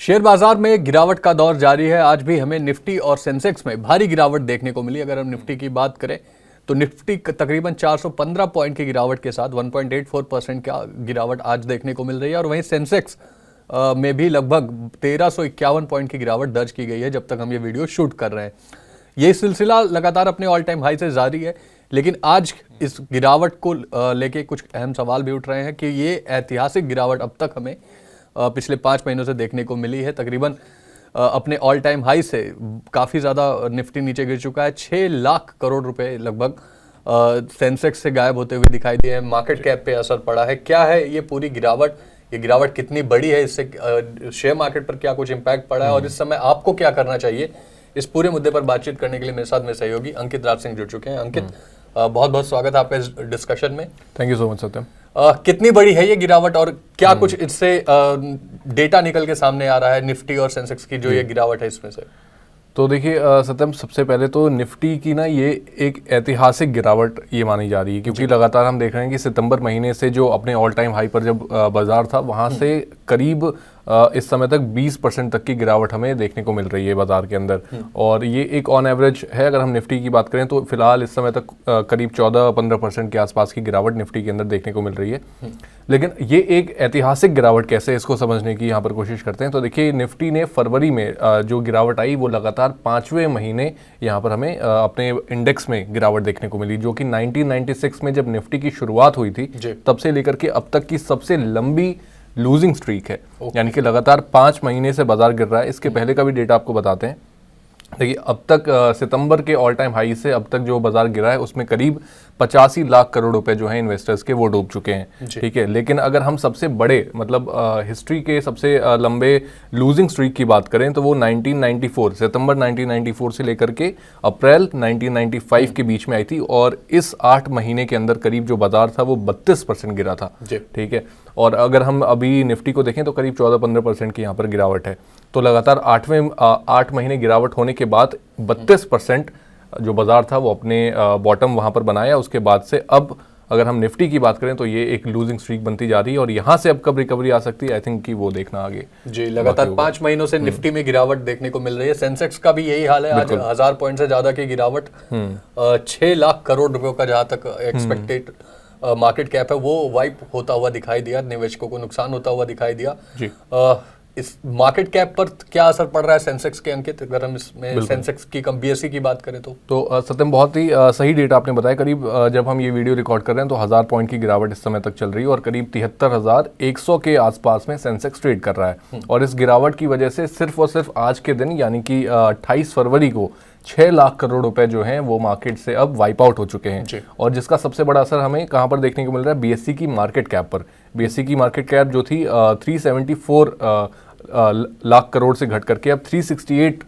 Share बाजार में गिरावट का दौर जारी है। आज भी हमें निफ्टी और सेंसेक्स में भारी गिरावट देखने को मिली। अगर हम निफ्टी की बात करें तो निफ्टी तकरीबन 415 पॉइंट की गिरावट के साथ 1.84% का गिरावट आज देखने को मिल रही है और वहीं सेंसेक्स में भी लगभग 1351 पॉइंट की गिरावट दर्ज की गई है जब तक हम ये वीडियो शूट कर रहे हैं। ये सिलसिला लगातार अपने ऑल टाइम हाई से जारी है, लेकिन आज इस गिरावट को लेके कुछ अहम सवाल भी उठ रहे हैं कि ये ऐतिहासिक गिरावट अब तक हमें पिछले 5 महीनों से देखने को मिली है। तकरीबन अपने ऑल टाइम हाई से काफ़ी ज़्यादा निफ्टी नीचे गिर चुका है। 6 लाख करोड़ रुपए लगभग सेंसेक्स से गायब होते हुए दिखाई दिए हैं। मार्केट कैप पे असर पड़ा है। क्या है ये पूरी गिरावट, ये गिरावट कितनी बड़ी है, इससे शेयर मार्केट पर क्या कुछ इम्पैक्ट पड़ा है और इस समय आपको क्या करना चाहिए, इस पूरे मुद्दे पर बातचीत करने के लिए मेरे साथ मेरे सहयोगी अंकित राज सिंह जुड़ चुके हैं। अंकित, बहुत बहुत स्वागत है आपका इस डिस्कशन में। थैंक यू सो मच सत्यम। कितनी बड़ी है ये गिरावट और क्या कुछ इससे डेटा निकल के सामने आ रहा है निफ्टी और सेंसेक्स की जो ये गिरावट है इसमें से? तो देखिए सत्यम, सबसे पहले तो निफ्टी की ना ये एक ऐतिहासिक गिरावट ये मानी जा रही है, क्योंकि लगातार हम देख रहे हैं कि सितंबर महीने से जो अपने ऑल टाइम हाई पर जब बाजार था वहाँ से करीब इस समय तक 20% तक की गिरावट हमें देखने को मिल रही है बाजार के अंदर। और ये एक ऑन एवरेज है। अगर हम निफ्टी की बात करें तो फिलहाल इस समय तक करीब 14-15% के आसपास की गिरावट निफ्टी के अंदर देखने को मिल रही है। लेकिन ये एक ऐतिहासिक गिरावट कैसे है, इसको समझने की यहाँ पर कोशिश करते हैं। तो देखिए, निफ्टी ने फरवरी में जो गिरावट आई वो लगातार 5वें महीने यहाँ पर हमें अपने इंडेक्स में गिरावट देखने को मिली, जो कि 1996 में जब निफ्टी की शुरुआत हुई थी तब से लेकर के अब तक की सबसे लंबी लूजिंग स्ट्रीक है। यानी कि लगातार 5 महीने से बाजार गिर रहा है। इसके पहले का भी डेटा आपको बताते हैं। देखिए, अब तक सितंबर के ऑल टाइम हाई से अब तक जो बाजार गिरा है उसमें करीब 85 लाख करोड़ रुपए जो हैं इन्वेस्टर्स के वो डूब चुके हैं। ठीक है, लेकिन अगर हम सबसे बड़े मतलब हिस्ट्री के सबसे लंबे लूजिंग स्ट्रीक की बात करें तो वो 1994 सितंबर 1994 से लेकर के अप्रैल 1995 के बीच में आई थी और इस 8 महीने के अंदर करीब जो बाजार था वो 32% गिरा था। ठीक है, और अगर हम अभी निफ्टी को देखें तो करीब 14-15% की यहाँ पर गिरावट है। तो लगातार 8 महीने गिरावट होने के बाद 32% जो बाजार था वो अपने बॉटम वहाँ पर बनाया। उसके बाद से अब अगर हम निफ्टी की बात करें तो ये एक लूजिंग स्ट्रीक बनती जा रही है और यहाँ से अब कब रिकवरी आ सकती है, आई थिंक कि वो देखना आगे। जी, लगातार 5 महीनों से निफ्टी में गिरावट देखने को मिल रही है। सेंसेक्स का भी यही हाल है। आज 1000 पॉइंट से ज्यादा की गिरावट, 6 लाख करोड़ रुपयों का जहाँ तक एक्सपेक्टेड मार्केट कैप है वो वाइप होता हुआ दिखाई दिया। निवेशकों को नुकसान होता हुआ दिखाई दिया। जी। इस मार्केट कैप पर क्या असर पड़ रहा है सेंसेक्स के, अंकित? अगर हम इसमें सेंसेक्स की बीएसई की बात करें तो सत्यम, बहुत ही सही डेटा आपने बताया। करीब जब हम ये वीडियो रिकॉर्ड कर रहे हैं तो 1000 पॉइंट की गिरावट इस समय तक चल रही है और करीब 73,100 के आसपास में सेंसेक्स ट्रेड कर रहा है। और इस गिरावट की वजह से सिर्फ और सिर्फ आज के दिन यानी कि 28 फरवरी को 6 लाख करोड़ रुपए जो हैं वो मार्केट से अब वाइप आउट हो चुके हैं। और जिसका सबसे बड़ा असर हमें कहां पर देखने को मिल रहा है? बीएसई की मार्केट कैप पर। बीएसई की मार्केट कैप जो थी 374 लाख करोड़ से घट करके अब 368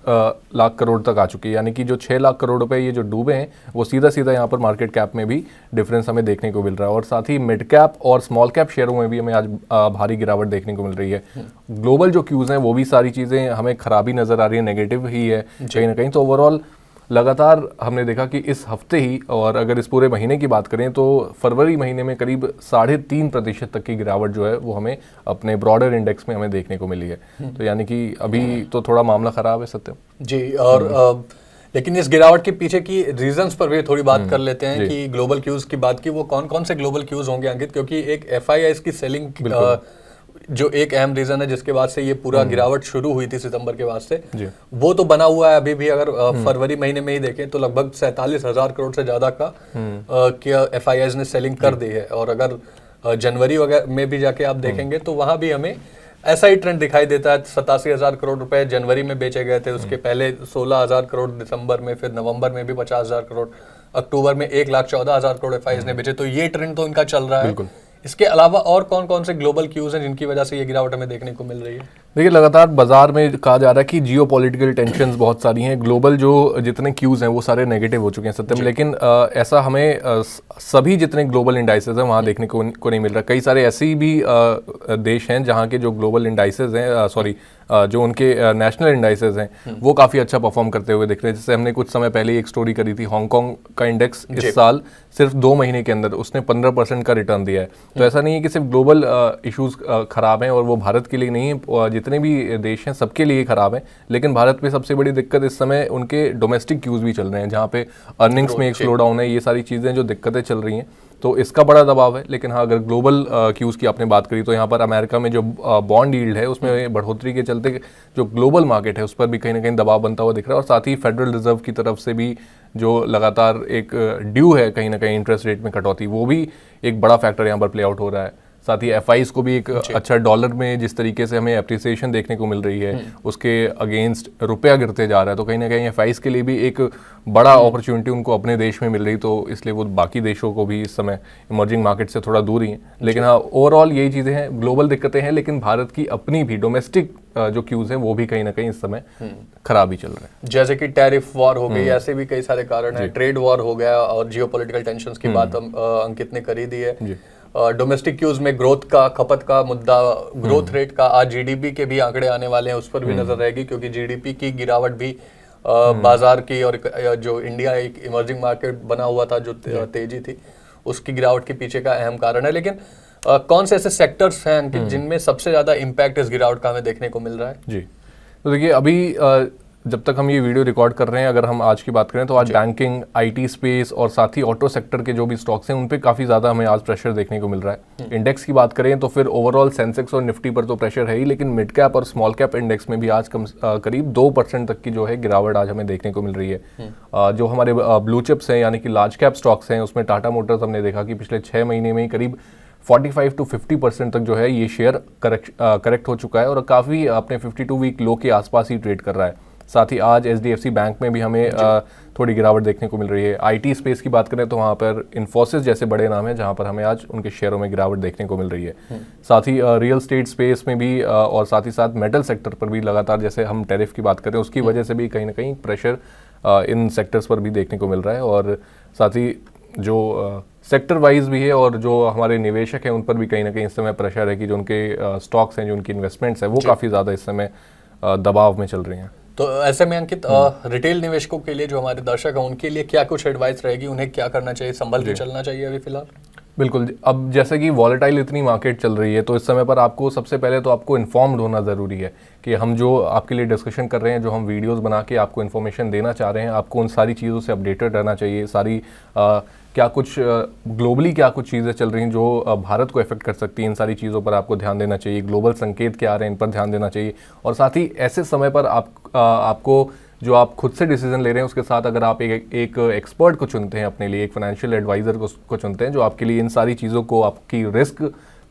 लाख करोड़ तक आ चुकी है। यानी कि जो 6 लाख करोड़ रुपए ये जो डूबे हैं वो सीधा सीधा यहाँ पर मार्केट कैप में भी डिफरेंस हमें देखने को मिल रहा है। और साथ ही मिड कैप और स्मॉल कैप शेयरों में भी हमें आज भारी गिरावट देखने को मिल रही है। ग्लोबल जो क्यूज हैं वो भी सारी चीज़ें हमें खराबी नजर आ रही है, नेगेटिव ही है कहीं ना कहीं। तो ओवरऑल लगातार हमने देखा कि इस हफ्ते ही, और अगर इस पूरे महीने की बात करें तो फरवरी महीने में करीब 3.5% तक की गिरावट जो है वो हमें अपने ब्रॉडर इंडेक्स में हमें देखने को मिली है। तो यानी कि अभी तो थोड़ा मामला खराब है सत्यम जी। और लेकिन इस गिरावट के पीछे की रीजंस पर भी थोड़ी बात कर लेते हैं कि ग्लोबल क्यूज की बात की, वो कौन कौन से ग्लोबल क्यूज होंगे अंकित? क्योंकि एक FIIs की सेलिंग जो एक अहम रीजन है जिसके बाद से ये पूरा गिरावट शुरू हुई थी सितंबर के बाद से, वो तो बना हुआ है अभी भी। अगर फरवरी महीने में ही देखें तो लगभग 47,000 करोड़ से ज्यादा का FIIs ने सेलिंग कर दी है। और अगर जनवरी वगैरह में भी जाके आप देखेंगे तो वहां भी हमें ऐसा ही ट्रेंड दिखाई देता है। 87,000 करोड़ रुपए जनवरी में बेचे गए थे, उसके पहले 16,000 करोड़ दिसंबर में, फिर नवंबर में भी 50,000 करोड़, अक्टूबर में 1,14,000 करोड़ FIIs ने बेचे। तो ये ट्रेंड तो इनका चल रहा है। इसके अलावा और कौन कौन से ग्लोबल क्यूज हैं जिनकी वजह से ये गिरावट हमें देखने को मिल रही है? देखिए, लगातार बाजार में कहा जा रहा है कि जियोपॉलिटिकल टेंशंस बहुत सारी हैं। ग्लोबल जो जितने क्यूज हैं वो सारे नेगेटिव हो चुके हैं सत्यम। लेकिन ऐसा हमें सभी जितने ग्लोबल इंडाइसेस हैं वहाँ देखने को नहीं मिल रहा। कई सारे ऐसे भी देश हैं जहाँ के जो ग्लोबल इंडाइसेस हैं, जो उनके नेशनल इंडाइसेस हैं वो काफ़ी अच्छा परफॉर्म करते हुए दिख रहे हैं। जैसे हमने कुछ समय पहले एक स्टोरी करी थी, हांगकांग का इंडेक्स इस साल सिर्फ 2 महीने के अंदर उसने 15% का रिटर्न दिया है। तो ऐसा नहीं है कि सिर्फ ग्लोबल इश्यूज खराब हैं और वो भारत के लिए नहीं है। जितने भी देश हैं सबके लिए खराब है, लेकिन भारत में सबसे बड़ी दिक्कत इस समय उनके डोमेस्टिक क्यूज भी चल रहे हैं, जहाँ पे अर्निंग्स में एक स्लो डाउन है, ये सारी चीज़ें जो दिक्कतें चल रही हैं, तो इसका बड़ा दबाव है। लेकिन हाँ, अगर ग्लोबल क्यूज़ की आपने बात करी तो यहाँ पर अमेरिका में जो बॉन्ड यील्ड है उसमें बढ़ोतरी के चलते जो ग्लोबल मार्केट है उस पर भी कहीं ना कहीं दबाव बनता हुआ दिख रहा है, और साथ ही फेडरल रिजर्व की तरफ से भी जो लगातार एक ड्यू है कहीं ना कहीं इंटरेस्ट रेट में कटौती, वो भी एक बड़ा फैक्टर यहाँ पर प्ले आउट हो रहा है। साथ ही एफआईज को भी एक अच्छा डॉलर में जिस तरीके से हमें एप्रिसिएशन देखने को मिल रही है उसके अगेंस्ट रुपया गिरते जा रहा है, तो कहीं ना कहीं एफआईज के लिए भी एक बड़ा अपॉर्चुनिटी उनको अपने देश में मिल रही, तो इसलिए वो बाकी देशों को भी इस समय इमर्जिंग मार्केट से थोड़ा दूर ही हैं। लेकिन हाँ, ओवरऑल यही चीज़ें हैं, ग्लोबल दिक्कतें हैं, लेकिन भारत की अपनी भी डोमेस्टिक जो क्यूज हैं वो भी कहीं ना कहीं इस समय खराब ही चल रहे हैं। जैसे कि टैरिफ वॉर हो गई, ऐसे भी कई सारे कारण हैं, ट्रेड वॉर हो गया, और जियोपॉलिटिकल टेंशंस की बात अंकित ने करी दी है। डोमेस्टिक क्यूज में ग्रोथ का, खपत का मुद्दा, ग्रोथ रेट का, आज जीडीपी के भी आंकड़े आने वाले हैं, उस पर भी नजर रहेगी, क्योंकि जीडीपी की गिरावट भी बाजार की, और जो इंडिया एक इमर्जिंग मार्केट बना हुआ था, जो तेजी थी, उसकी गिरावट के पीछे का अहम कारण है। लेकिन कौन से ऐसे सेक्टर्स हैं अंकित जिनमें सबसे ज्यादा इम्पैक्ट इस गिरावट का हमें देखने को मिल रहा है? जी, तो देखिए, अभी जब तक हम ये वीडियो रिकॉर्ड कर रहे हैं, अगर हम आज की बात करें तो आज बैंकिंग, आईटी स्पेस और साथ ही ऑटो सेक्टर के जो भी स्टॉक्स हैं उन पे काफ़ी ज़्यादा हमें आज प्रेशर देखने को मिल रहा है। इंडेक्स की बात करें तो फिर ओवरऑल सेंसेक्स और निफ्टी पर तो प्रेशर है ही, लेकिन मिड कैप और स्मॉल कैप इंडेक्स में भी आज करीब 2% तक की जो है गिरावट आज हमें देखने को मिल रही है। जो हमारे ब्लू चिप्स हैं यानी कि लार्ज कैप स्टॉक्स हैं, उसमें टाटा मोटर्स हमने देखा कि पिछले 6 महीने में ही करीब 45 to 50% तक जो है ये शेयर करेक्ट हो चुका है, और काफ़ी अपने 52 वीक लो के आसपास ही ट्रेड कर रहा है। साथ ही आज एचडीएफसी बैंक में भी हमें थोड़ी गिरावट देखने को मिल रही है। आईटी स्पेस की बात करें तो वहाँ पर इन्फोसिस जैसे बड़े नाम हैं जहाँ पर हमें आज उनके शेयरों में गिरावट देखने को मिल रही है। साथ ही रियल स्टेट स्पेस में भी और साथ ही साथ मेटल सेक्टर पर भी लगातार, जैसे हम टैरिफ की बात करें उसकी वजह से भी कहीं ना कहीं प्रेशर इन सेक्टर्स पर भी देखने को मिल रहा है, और साथ ही जो सेक्टर वाइज भी है और जो हमारे निवेशक हैं उन पर भी कहीं ना कहीं इस समय प्रेशर है कि जो उनके स्टॉक्स हैं, जो उनकी इन्वेस्टमेंट्स हैं, वो काफ़ी ज़्यादा इस समय दबाव में चल रही हैं। तो ऐसे में अंकित, रिटेल निवेशकों के लिए, जो हमारे दर्शक हैं, उनके लिए क्या कुछ एडवाइस रहेगी? उन्हें क्या करना चाहिए, संभल के चलना चाहिए अभी फिलहाल? बिल्कुल, अब जैसे कि वॉलेटाइल इतनी मार्केट चल रही है, तो इस समय पर आपको सबसे पहले तो आपको इन्फॉर्म्ड होना ज़रूरी है कि हम जो आपके लिए डिस्कशन कर रहे हैं, जो हम वीडियोस बना के आपको इन्फॉर्मेशन देना चाह रहे हैं, आपको उन सारी चीज़ों से अपडेटेड रहना चाहिए। सारी क्या कुछ ग्लोबली क्या कुछ चीज़ें चल रही हैं जो भारत को इफेक्ट कर सकती हैं, इन सारी चीज़ों पर आपको ध्यान देना चाहिए। ग्लोबल संकेत क्या आ रहे हैं, इन पर ध्यान देना चाहिए, और साथ ही ऐसे समय पर आपको जो आप खुद से डिसीजन ले रहे हैं उसके साथ अगर आप एक एक्सपर्ट को चुनते हैं अपने लिए, एक फाइनेंशियल एडवाइज़र को चुनते हैं जो आपके लिए इन सारी चीज़ों को, आपकी रिस्क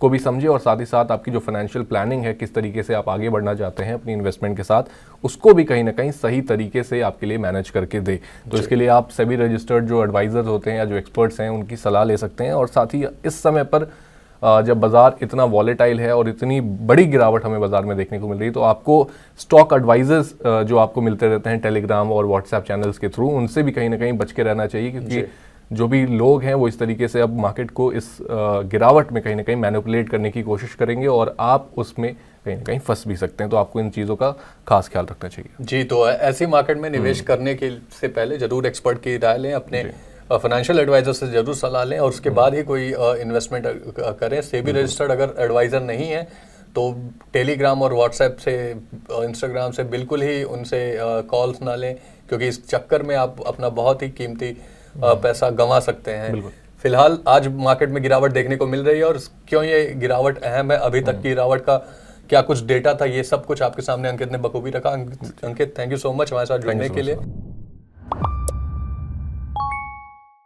को भी समझे, और साथ ही साथ आपकी जो फाइनेंशियल प्लानिंग है, किस तरीके से आप आगे बढ़ना चाहते हैं अपनी इन्वेस्टमेंट के साथ, उसको भी कहीं ना कहीं सही तरीके से आपके लिए मैनेज करके दे। तो इसके लिए आप सेबी रजिस्टर्ड जो एडवाइज़र्स होते हैं या जो एक्सपर्ट्स हैं उनकी सलाह ले सकते हैं। और साथ ही इस समय पर जब बाजार इतना वॉलेटाइल है और इतनी बड़ी गिरावट हमें बाजार में देखने को मिल रही है, तो आपको स्टॉक एडवाइजर्स जो आपको मिलते रहते हैं टेलीग्राम और व्हाट्सएप चैनल्स के थ्रू, उनसे भी कहीं ना कहीं बच के रहना चाहिए, क्योंकि जो भी लोग हैं वो इस तरीके से अब मार्केट को इस गिरावट में कहीं ना कहीं मैनिपुलेट करने की कोशिश करेंगे और आप उसमें कहीं ना कहीं फंस भी सकते हैं। तो आपको इन चीज़ों का खास ख्याल रखना चाहिए। जी, तो ऐसी मार्केट में निवेश करने के से पहले जरूर एक्सपर्ट की राय लें, अपने फाइनेंशियल एडवाइजर से जरूर सलाह लें, और उसके बाद ही कोई इन्वेस्टमेंट करें। सेबी रजिस्टर्ड अगर एडवाइज़र नहीं है तो टेलीग्राम और व्हाट्सएप से, इंस्टाग्राम से बिल्कुल ही उनसे कॉल्स ना लें, क्योंकि इस चक्कर में आप अपना बहुत ही कीमती पैसा गंवा सकते हैं। फिलहाल आज मार्केट में गिरावट देखने को मिल रही है, और क्यों ये गिरावट अहम है, अभी तक की गिरावट का क्या कुछ डेटा था, ये सब कुछ आपके सामने अंकित ने बखूबी रखा। अंकित, थैंक यू सो मच हमारे साथ जुड़ने के लिए।